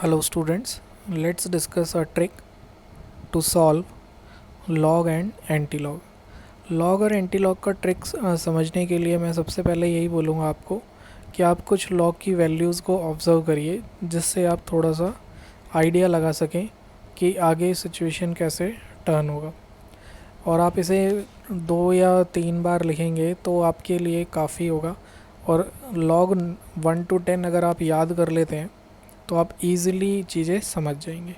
Hello students, let's discuss a trick to solve log and anti-log. log और anti-log का trick समझने के लिए मैं सबसे पहले यही बोलूँगा आपको कि आप कुछ log की वैल्यूज़ को ऑब्ज़र्व करिए, जिससे आप थोड़ा सा आइडिया लगा सकें कि आगे सिचुएशन कैसे टर्न होगा। और आप इसे 2 या 3 बार लिखेंगे तो आपके लिए काफ़ी होगा। और log 1 to 10 अगर आप याद कर लेते हैं तो आप इजीली चीज़ें समझ जाएंगे।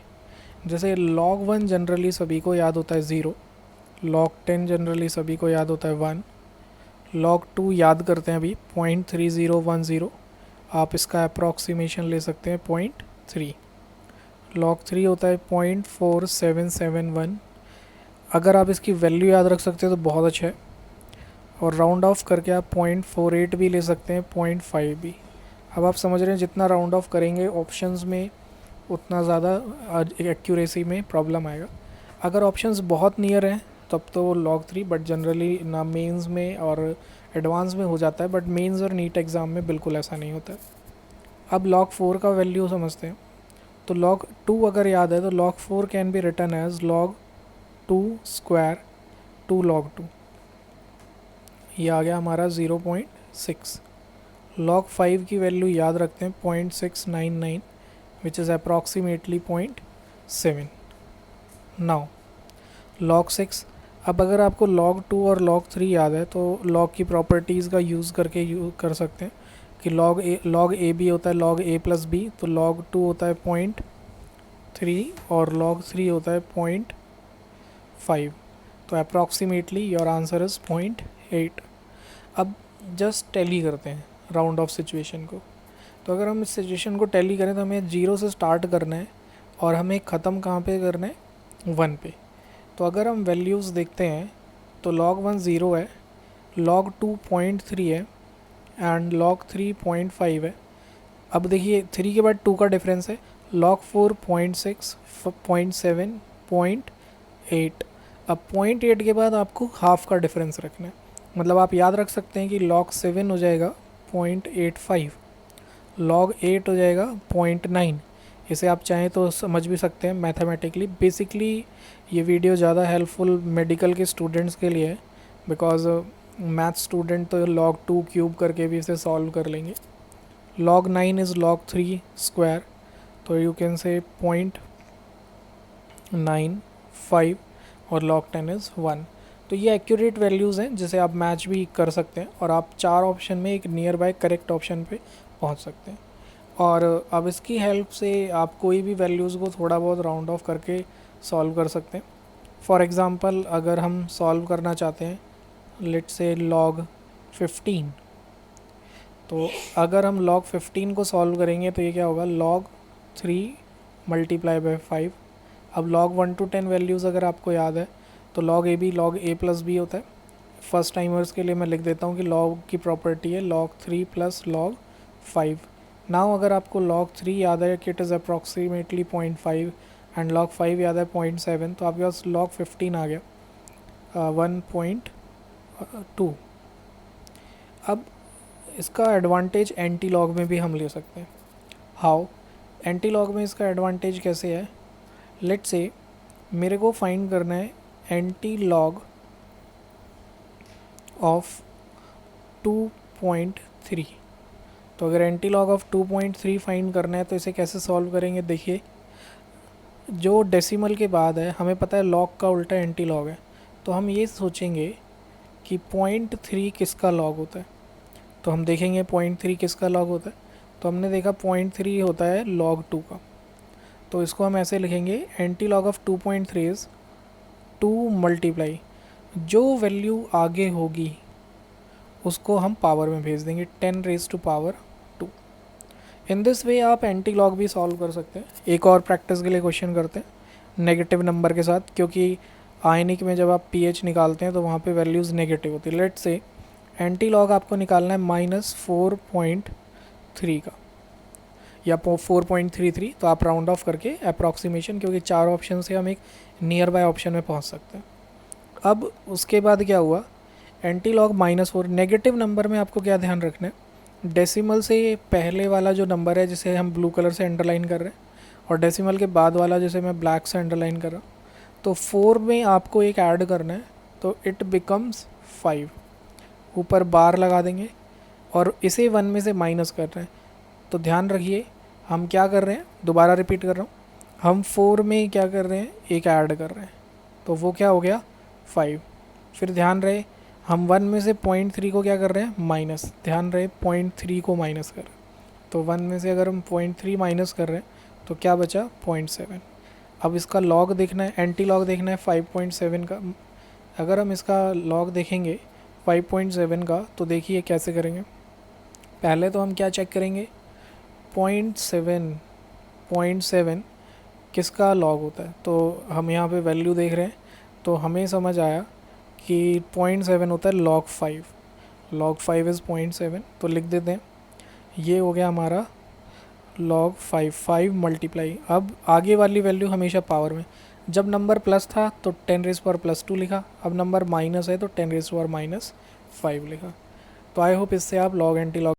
जैसे log 1 जनरली सभी को याद होता है 0, log 10 जनरली सभी को याद होता है 1, log 2 याद करते हैं अभी 0.3010, आप इसका अप्रॉक्सीमेशन ले सकते हैं 0.3। log 3 होता है 0.4771, अगर आप इसकी वैल्यू याद रख सकते हैं तो बहुत अच्छा है। और राउंड ऑफ करके आप 0.48 भी ले सकते हैं, 0.5 भी। अब आप समझ रहे हैं जितना राउंड ऑफ करेंगे ऑप्शंस में उतना ज़्यादा एक्यूरेसी में प्रॉब्लम आएगा। अगर ऑप्शंस बहुत नियर हैं तब तो log 3, बट जनरली ना मेंस में और एडवांस में हो जाता है, बट मेंस और नीट एग्ज़ाम में बिल्कुल ऐसा नहीं होता है। अब log 4 का वैल्यू समझते हैं। तो log 2 अगर याद है तो log 4 can be written as log 2 square 2 log 2, ये आ गया हमारा 0.6। log 5 की वैल्यू याद रखते हैं 0.699, which is approximately 0.7। now log 6, अब अगर आपको log 2 और log 3 याद है तो log की प्रॉपर्टीज़ का यूज़ करके कर सकते हैं कि log a b होता है log a प्लस b, तो log 2 होता है 0.3 और log 3 होता है 0.5, तो अप्रॉक्सीमेटली योर आंसर इज़ 0.8। अब जस्ट टैली करते हैं राउंड ऑफ सिचुएशन को। तो अगर हम इस सिचुएशन को टैली करें तो हमें 0 से स्टार्ट करना है और हमें ख़त्म कहाँ पे करना है, 1 पे। तो अगर हम वैल्यूज़ देखते हैं तो log 1 0 है, log 2 0.3 है एंड log 3 0.5 है। अब देखिए 3 के बाद 2 का डिफरेंस है, log 4 0.6, 0.7, 0.8। अब 0.8 के बाद आपको हाफ का डिफरेंस रखना है, मतलब आप याद रख सकते हैं कि log 7 हो जाएगा 0.85, log 8 हो जाएगा 0.9। इसे आप चाहें तो समझ भी सकते हैं मैथमेटिकली। बेसिकली ये वीडियो ज़्यादा हेल्पफुल मेडिकल के स्टूडेंट्स के लिए है, बिकॉज मैथ स्टूडेंट तो log 2 क्यूब करके भी इसे सॉल्व कर लेंगे। log 9 इज़ log 3 स्क्वायर, तो यू कैन से 0.95 और log 10 इज़ 1। तो ये एक्यूरेट वैल्यूज़ हैं जिसे आप मैच भी कर सकते हैं और आप 4 ऑप्शन में एक नियर बाय करेक्ट ऑप्शन पे पहुंच सकते हैं। और अब इसकी हेल्प से आप कोई भी वैल्यूज़ को थोड़ा बहुत राउंड ऑफ करके सॉल्व कर सकते हैं। फॉर एग्ज़ाम्पल अगर हम सॉल्व करना चाहते हैं लेट्स से log 15, तो अगर हम log 15 को सॉल्व करेंगे तो ये क्या होगा, log 3 मल्टीप्लाई बाय 5। अब log 1 to 10 वैल्यूज़ अगर आपको याद है तो log a b log a plus b होता है। फर्स्ट टाइमर्स के लिए मैं लिख देता हूँ कि log की प्रॉपर्टी है log 3 प्लस log 5। नाउ अगर आपको log 3 याद है कि it is approximately 0.5 and log 5 याद है 0.7, तो आपके पास log 15 आ गया 1.2। अब इसका एडवांटेज एंटी लॉग में भी हम ले सकते हैं। हाउ, एंटी लॉग में इसका एडवांटेज कैसे है, लेट्स से मेरे को फाइंड करना है एंटी लॉग ऑफ 2.3। तो अगर एंटी लॉग ऑफ 2.3 फाइंड करना है तो इसे कैसे सॉल्व करेंगे, देखिए जो डेसिमल के बाद है हमें पता है लॉग का उल्टा एंटी लॉग है, तो हम ये सोचेंगे कि 0.3 किसका लॉग होता है। तो हम देखेंगे 0.3 किसका लॉग होता है, तो हमने देखा 0.3 होता है log 2 का। तो इसको हम ऐसे लिखेंगे anti log of 2.3 is 2 multiply, जो वैल्यू आगे होगी उसको हम पावर में भेज देंगे 10 raise to power 2। In this way आप एंटी लॉग भी सॉल्व कर सकते हैं। एक और प्रैक्टिस के लिए क्वेश्चन करते हैं नेगेटिव नंबर के साथ, क्योंकि आयनिक में जब आप pH निकालते हैं तो वहाँ पे वैल्यूज़ नेगेटिव होती है। लेट्स से एंटी लॉग आपको निकालना है -4.3 का या 4.33, तो आप राउंड ऑफ करके अप्रॉक्सीमेशन, क्योंकि 4 ऑप्शन से हम एक नियर बाय ऑप्शन में पहुंच सकते हैं। अब उसके बाद क्या हुआ, एंटी लॉग -4। नेगेटिव नंबर में आपको क्या ध्यान रखना है, डेसिमल से पहले वाला जो नंबर है जिसे हम ब्लू कलर से अंडरलाइन कर रहे हैं और डेसिमल के बाद वाला जैसे मैं ब्लैक से अंडरलाइन कर रहा हूँ, तो 4 में आपको एक ऐड करना है, तो इट बिकम्स 5, ऊपर बार लगा देंगे और इसे 1 में से माइनस कर रहे हैं। तो ध्यान रखिए हम क्या कर रहे हैं, दोबारा रिपीट कर रहा हूँ, हम 4 में क्या कर रहे हैं, एक ऐड कर रहे हैं, तो वो क्या हो गया 5। फिर ध्यान रहे हम 1 में से 0.3 को क्या कर रहे हैं, माइनस, ध्यान रहे 0.3 को माइनस कर रहे हैं, तो 1 में से अगर हम 0.3 माइनस कर रहे हैं तो क्या बचा 0.7। अब इसका लॉग देखना है, एंटी लॉग देखना है 5.7 का। अगर हम इसका लॉग देखेंगे 5.7 का, तो देखिए कैसे करेंगे। पहले तो हम क्या चेक करेंगे, 0.7 किसका लॉग होता है, तो हम यहाँ पे वैल्यू देख रहे हैं, तो हमें समझ आया कि 0.7 होता है log 5, log 5 इज़ 0.7, तो लिख देते हैं, ये हो गया हमारा log 5 मल्टीप्लाई। अब आगे वाली वैल्यू हमेशा पावर में, जब नंबर प्लस था तो 10⁻² लिखा, अब नंबर माइनस है तो 10⁻⁻5 लिखा। तो आई होप इससे आप लॉग एंटी लॉग